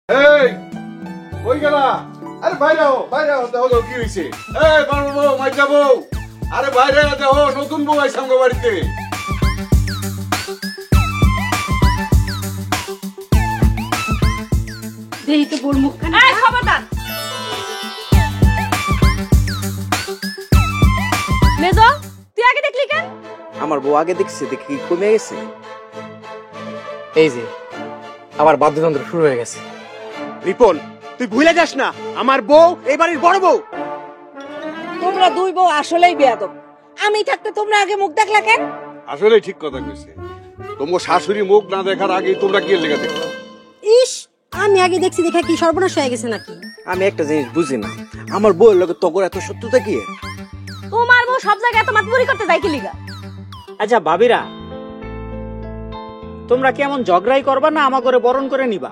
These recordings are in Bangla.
এই কই গেলা? আরে বাইরে হও, বাইরে হও, দেখো তো কি হইছে। এই বাবু বউ, মাইজা বউ, আরে বাইরে দেখো, নতুন বউ আইছে আমগো বাড়িতে। দেই তো বল মুখখানা। এই খবরদার। মেজো, তুই আগে দেখলি কেন? আমার বউ আগে দেখছে, দেখি কমে গেছে। এই যে আবার বাদ্যযন্ত্র শুরু হয়ে গেছে। রিপন, তুই ভুলে যাস না আমার বউ এই বাড়ির বড় বউ। তোমরা দুই বউ আসলেই বেয়াদব। আমি থাকতে তোমরা আগে মুখ দেখলা কেন? আসলে ঠিক কথা কইছে। তোমার শাশুড়ি মুখ না দেখার আগে তোমরা কি লেগে দেখো? ইস, আমি আগে দেখছি দেখা কি সর্বনাশ হয়ে গেছে নাকি? আমি একটা জিনিস বুঝি না, আমার বউয়ের লগে তগর এত শত্রুতা কি? তোমার বউ সব জায়গায় এত মাতবুরি করতে যায় কি লিগা? আচ্ছা ভাবিরা, তোমরা কেমন ঝগড়াই করবা না আমা করে বরণ করে নিবা?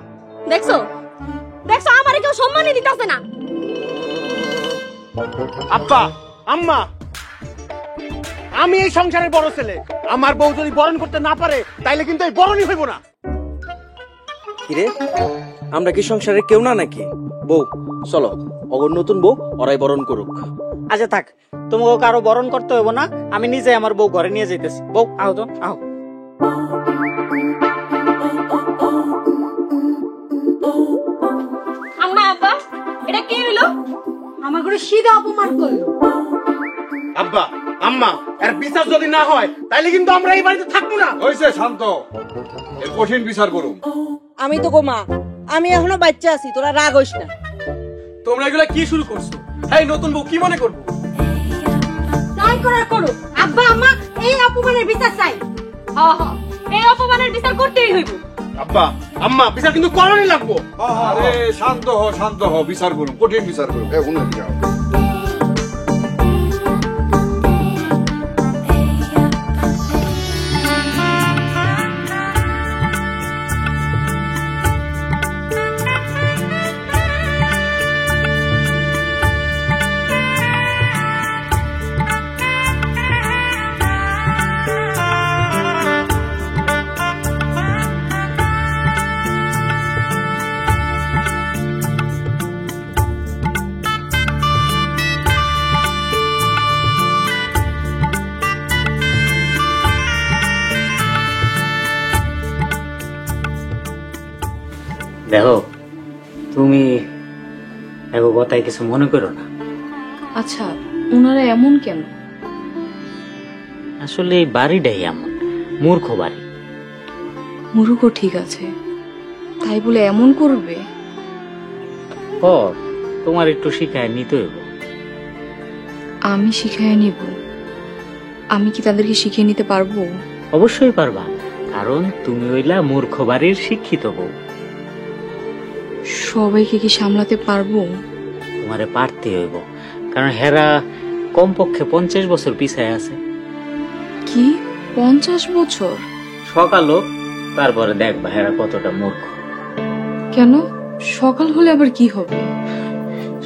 দেখছো দেখছো আমারে কেউ সম্মানই দিতেছে না। আব্বা, আম্মা, আমি এই সংসারের বড় ছেলে। আমার বউ যদি বরণ করতে না পারে তাইলে কিন্তু এই বরণই হইব না। কিরে, আমরা কি সংসারে কেউ না নাকি? বউ চলো, অগর নতুন বউ ওরাই বরণ করুক। আচ্ছা থাক, তোমাকে কারো বরণ করতে হইব না, আমি নিজে আমার বউ ঘরে নিয়ে যাইতেছি। বউ আও তো, আও। আম্মা আব্বা, এটা কি হইলো? আমার ঘরে সিধা অপমান করলো। আব্বা, আম্মা, এর বিচার যদি না হয় তাইলে কিন্তু আমরা এই বাড়িতে থাকবো না। হইছে, শান্ত, এর কঠিন বিচার করুন। আমি তো গো মা, আমি এখনো বাচ্চা আছি, তোরা রাগ হইস না। তোমরা এগুলা কি শুরু করছো? এই নতুন বউ কি মনে করবো? তাই করার করো। আব্বা আম্মা, এই অপমানের বিচার চাই। হ্যাঁ হ্যাঁ, এই অপমানের বিচার করতেই হইব। আব্বা, আম্মা, বিচার কিন্তু করণই লাগবো। আরে শান্ত হও, শান্ত হও, বিচার করুন, কঠিন বিচার করুন। এখন যাও। দেখো, তুমি এগো কথায় কিছু মনে করো না। আচ্ছা, ওনারা এমন কেন? আসলে এই বাড়িটাই এমন মূর্খ বাড়ি। মুরুখ ঠিক আছে, তাই বলে এমন করবে? ও, তোমার একটু শিখায় নিতে হইব। আমি শিখাই নিব। আমি কি তাদেরকে শিখিয়ে নিতে পারবো? অবশ্যই পারবা, কারণ তুমি হইলা মূর্খ বাড়ির শিক্ষিত বউ। সবাইকে কি সামলাতে পারবো? তোমারে পারতে হইব, কারণ হেরা কমপক্ষে 50 বছর পিছায় আছে। কি 50 বছর? সকালও, তারপরে দেখবা হেরা কতটা মূর্খ। কেন? সকাল হলে আবার কি হবে?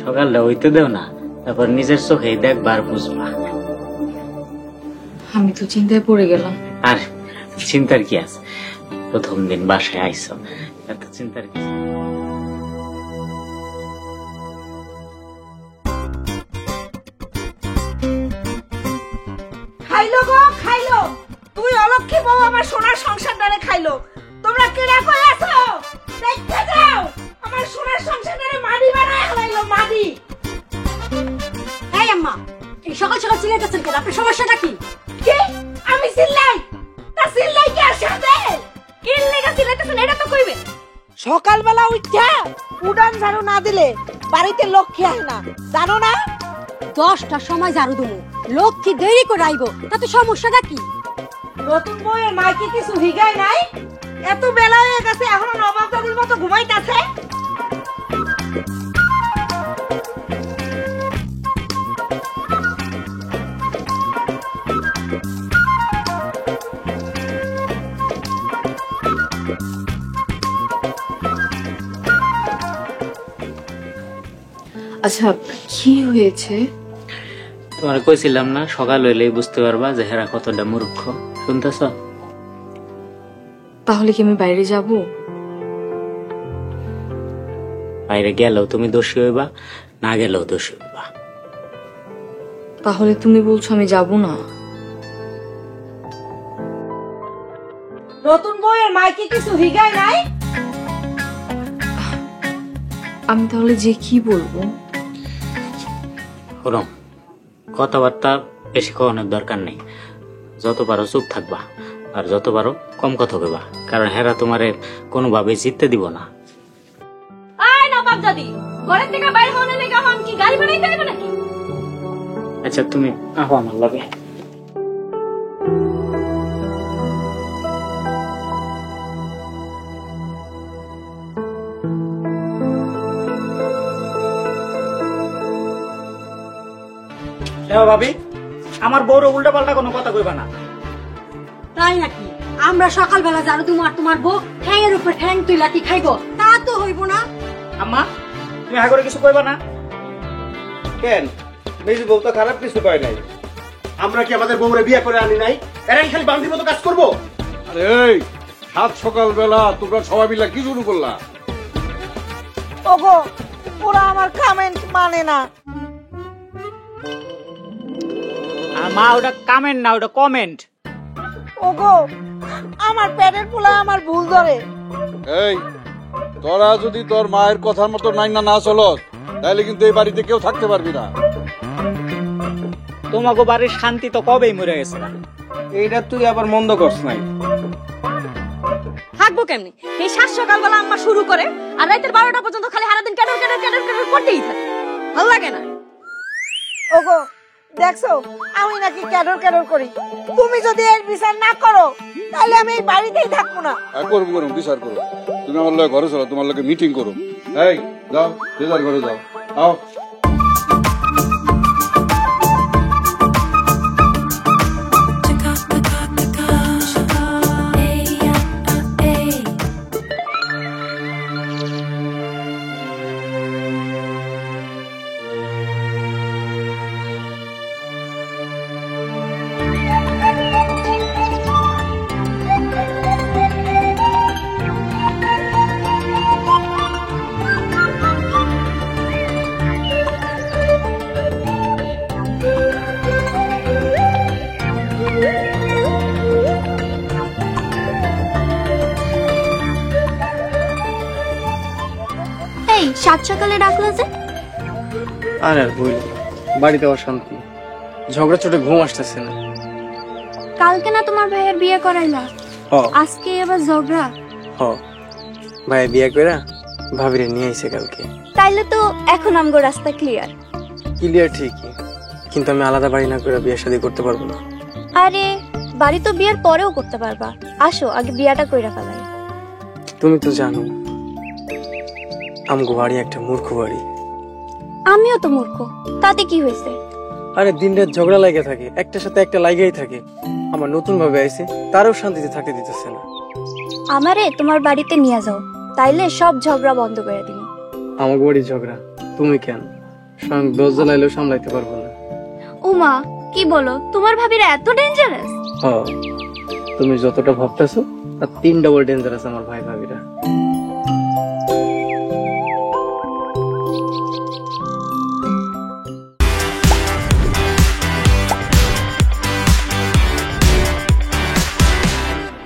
সকালটা হইতে দেও না, তারপর নিজের চোখে দেখবা আর বুঝবা। আমি তো চিন্তায় পড়ে গেলাম। আর চিন্তার কি আছে? প্রথম দিন বাসায় আইসো, এত চিন্তার কি? খাইলো গো খাইলো, তুই অলক্ষী বউ আমার সোনার সংসারটারে খাইলো। তোমরা কেডা কই আছো? দেখতে যাও, আমার সোনার সংসারটারে মাটি বানায় হলাইলো মাটি। এই আম্মা, এই সকাল সকাল চিল্লাইতেছেন কেন? আপনার সমস্যাটা কি? কি আমি চিল্লাই? তা চিল্লাই কি আসবে? কি লেগে চিল্লাইতেছেন এটা তো কইবেন। সকালবেলা উঠা উড়ান ঝাড়ু না দিলে বাড়িতে লক্ষ্মী আসে না, জানো না? 10টার সময় ঝাড়ু দেবো, লক্ষ্মী দেরি করে আইব, তাতে সমস্যাটা কি? নতুন বউয়ের মাইকে কিছু হিগায় নাই? এত বেলা হয়ে গেছে এখনো নবাব দাদির মতো ঘুমাইতাছে। আচ্ছা, কি হয়েছে? তোমার কইছিলাম না, সকাল হইলেই বুঝতে পারবা যে হেরা কতটা মূর্খ। শুনতেছ? তাহলে কি আমি বাইরে যাব? বাইরে গেলেও তুমি দোষী হইবা, না গেলেও দোষী হইবা। তাহলে তুমি বলছো আমি যাব না? নতুন বউয়ের মাইকে কিছু হিগায় নাই? আমি তাহলে যে কি বলবো? ওরম কথাবার্তা বেশি কওয়ানোর দরকার নেই। যত পারো চুপ থাকবা, আর যত পারো কম কথা কইবা, কারণ হেরা তোমারে কোনোভাবে জিততে দিব না। আয় নবাব দাদি, ঘরের থেকে বাইরে হওয়ার লেগে এখন কি গাড়ি বানাইতে হবে নাকি? আচ্ছা তুমি আহো আমার লগে। ভাবি, আমার বউর উল্টা পাল্টা কোনো কথা কইবা না। তাই নাকি? আমরা সকালবেলা জানো তোমার বউ ঠ্যাংয়ের উপর ঠ্যাং তুই লাঠি খাইবো, তা তো হইব না। আম্মা তুমি হা করে কিছু কইবা না? কেন, মেজি বউ তো খারাপ কিছু কয় নাই। আমরা কি আমাদের বউরে বিয়ে করে আনি নাই? এরাই খালি বান্দির মতো কাজ করবো? আরে এই সাত সকালবেলা তোমরা সবাই মিলে কি শুরু করলা? ওগো, ওরা আমার কমেন্ট মানে না। আর মা ওটা কমেন্ট না, ওটা কমেন্ট। ওগো, আমার পেটের পোলা আমার ভুল ধরে। এই তোরা যদি তোর মায়ের কথার মতো না চলস, তাহলে কিন্তু এই বাড়িতে কেউ থাকতে পারবি না। তোমাকে বাড়ির শান্তি তো কবেই মরে গেছে না। এইটা তুই আবার মন্দ করছ নাই। থাকবো কেমনি? এই সাত সকালবেলা আম্মা শুরু করে আর রাতের 12টা পর্যন্ত খালি সারাদিন ক্যাডর ক্যাডর ক্যাডর ক্যাডর করতেই থাকে। ভাল লাগে না? ওগো, দেখছো আমি নাকি ক্যাডর ক্যাডর করি। তুমি যদি এর বিচার না করো তাহলে আমি এই বাড়িতেই থাকবো না। করবো বিচার করো। তুমি আমার লগে ঘরে চলো, তোমার লগে মিটিং করো। এই যাও, যে যার ঘরে যাও। আও এই সাত সকালে ডাকলো যে? আরে বইল বাড়িতে অশান্তি, ঝগড়া চোটে ঘুম আসতেছে না। কালকে না তোমার ভাইয়ের বিয়ে করাইলা, হ আজকে আবার ঝগড়া? হ, ভাই বিয়ে কইরা ভাবিরে নিয়ে আইছে কালকে। তাইলে তো এখন আমগো রাস্তা ক্লিয়ার। ক্লিয়ার ঠিকই, কিন্তু আমি আলাদা বাড়ি না করে বিয়ে শাদী করতে পারবো না। আরে বাড়ি তো বিয়ের পরেও করতে পারবা, আসো আগে বিয়াটা কইরা ফেলাই। তুমি তো জানো আমগো বাড়ি একটা মূর্খ বাড়ি। আমিও তো মূর্খ, তাতে কি হয়েছে? আরে দিন রাত ঝগড়া লাগে থাকে, একটার সাথে একটা লাগাই থাকে। আমার নতুন ভাবে আইছে, তারও শান্তিতে থাকতে দিতেছে না। আমারে তোমার বাড়িতে নিয়ে যাও, তাইলে সব ঝগড়া বন্ধ করে দিন। আমার বাড়ি ঝগড়া তুমি কেন? স্বয়ং 10 জ্বালাইলেও সামলাইতে পারবো না। উমা কি বলো, তোমার ভাবিরা এত ডেঞ্জারাস? হ, তুমি যতটা ভাবতেছো তার 3 ডাবল ডেঞ্জারাস আমার ভাই ভাবিরা।